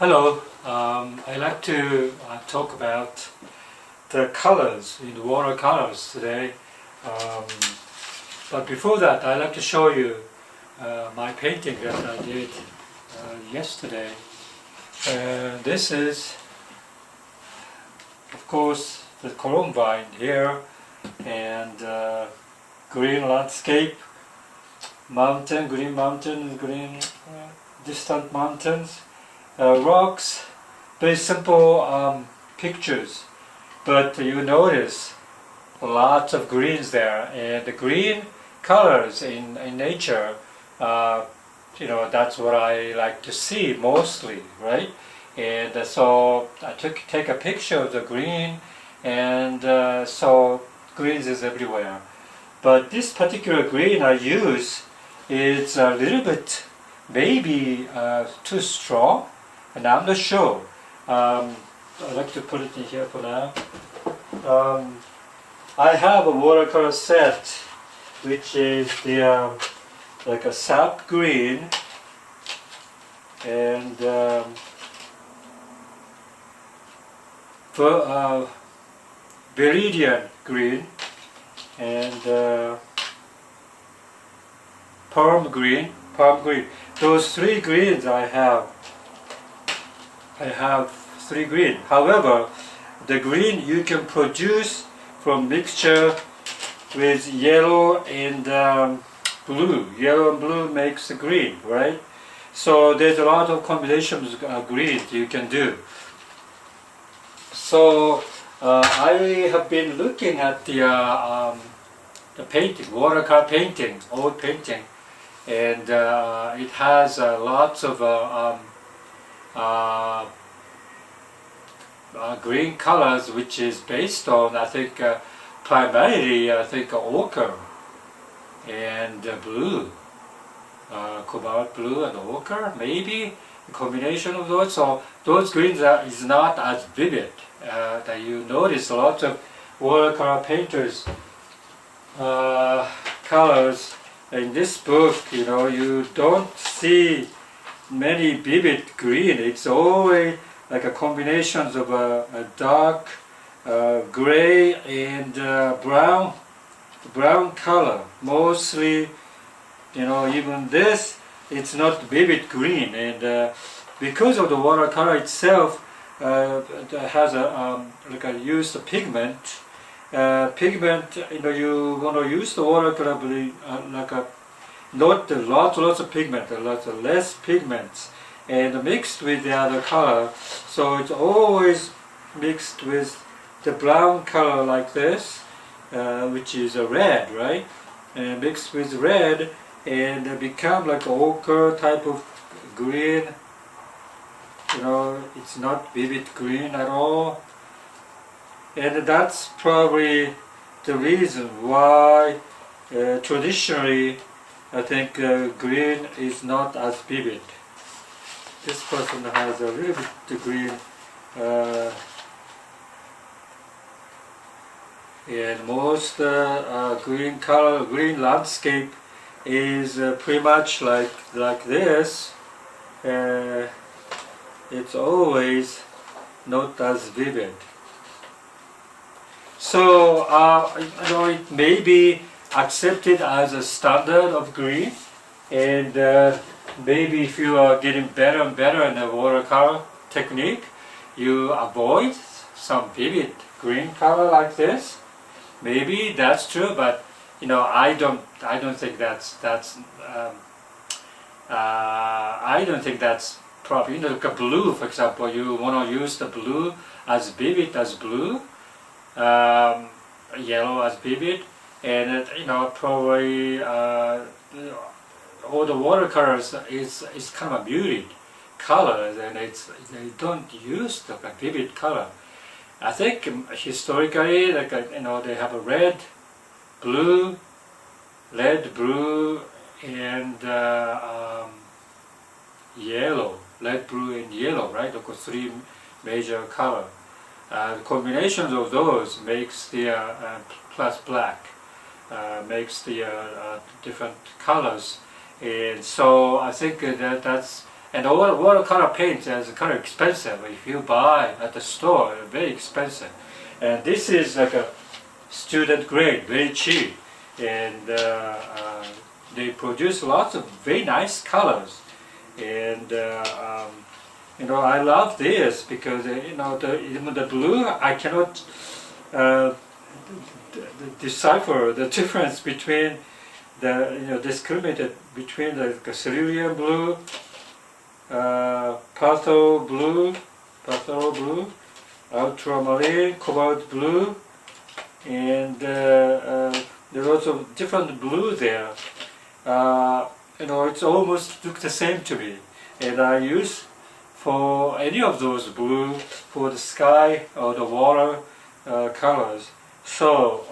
Hello, I'd like to talk about the colors in watercolors today. Um, but before that, I'd like to show you my painting that I did yesterday. This is, of course, the Columbine here and green landscape, green mountain, green distant mountains. Rocks, very simple pictures, but you notice lots of greens there, and the green colors in nature, that's what I like to see mostly, right? And so I take a picture of the green, and so greens is everywhere. But this particular green I use is a little bit maybe too strong, and I'm not sure. I'd like to put it in here for now. I have a watercolor set, which is the like a sap green and viridian green and palm green. Those three greens I have three green. However, the green you can produce from mixture with yellow and blue. Yellow and blue makes the green, right? So there's a lot of combinations of greens you can do. So I have been looking at the painting, watercolor painting, old painting, and it has lots of green colors, which is based on, I think, primarily, ochre and blue, cobalt blue and ochre, maybe a combination of those. So those greens is not as vivid. That you notice a lot of watercolor painters colors in this book. You don't see many vivid green. It's always like a combinations of a dark gray and brown color. Mostly, even this, it's not vivid green, and because of the watercolor itself has like a used pigment. You want to use the watercolor like a not lots of pigment, lots of less pigments, and mixed with the other color. So it's always mixed with the brown color like this, which is a red, right? And mixed with red and become like ochre type of green. It's not vivid green at all. And that's probably the reason why traditionally I think green is not as vivid. This person has a little bit green, and most green landscape is pretty much like this. It's always not as vivid. So it may be accepted as a standard of green, and maybe if you are getting better and better in the watercolor technique, you avoid some vivid green color like this. Maybe that's true, but I don't think I don't think that's proper. Like a blue, for example, you want to use the blue as vivid as blue, yellow as vivid, and probably all the watercolors is kind of muted colors, and they don't use the vivid color. I think historically, they have a red, blue, and yellow. Red, blue, and yellow, right? Of course, three major color. The combinations of those makes the plus black, makes the different colors, and so I think that's And the watercolor paint is kind of expensive. If you buy at the store, it's very expensive. And this is like a student grade, very cheap. And they produce lots of very nice colors. And I love this because even the blue, I cannot decipher the difference between discriminate between the cerulean blue, phthalo blue, ultramarine, cobalt blue, and there's also different blue there. It's almost look the same to me, and I use for any of those blue for the sky or the water colors. So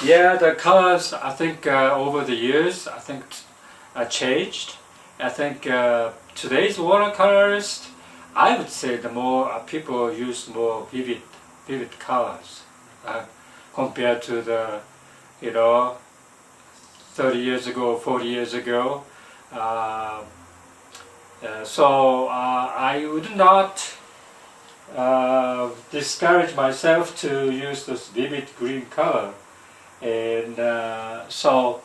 yeah, the colors I think over the years I think changed. I think today's watercolorists, I would say the more people use more vivid colors compared to the 30 years ago, 40 years ago. So I would not discourage myself to use this vivid green color, and so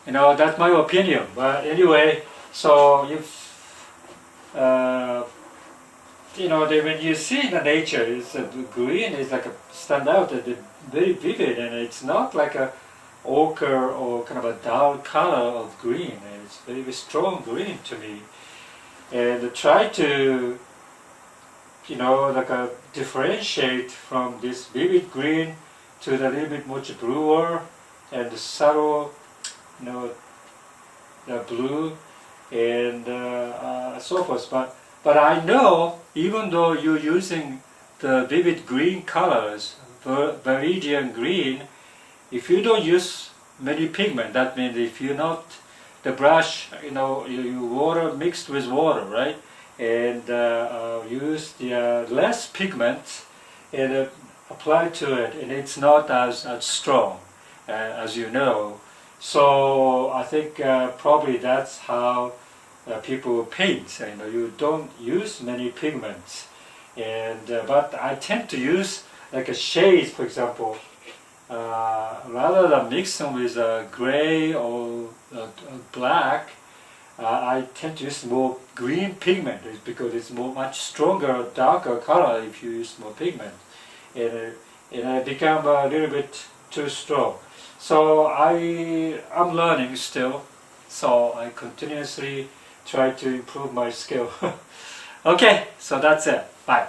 that's my opinion. But anyway, so if when you see in the nature, it's green is like a stand out, very vivid, and it's not like a ochre or kind of a dull color of green. It's very strong green to me, and try to differentiate from this vivid green to the little bit much bluer and the subtle the blue and so forth. But I know even though you're using the vivid green colors, Viridian green, if you don't use many pigment, that means if you're not the brush, you water mixed with water, right? And use the less pigment and apply to it, and it's not as strong as you know. So I think probably that's how people paint. You don't use many pigments, and but I tend to use like a shades, for example, rather than mixing with gray or black. I tend to use more green pigment because it's much stronger, darker color if you use more pigment, and it become a little bit too strong. So I'm learning still, so I continuously try to improve my skill. Okay, so that's it. Bye.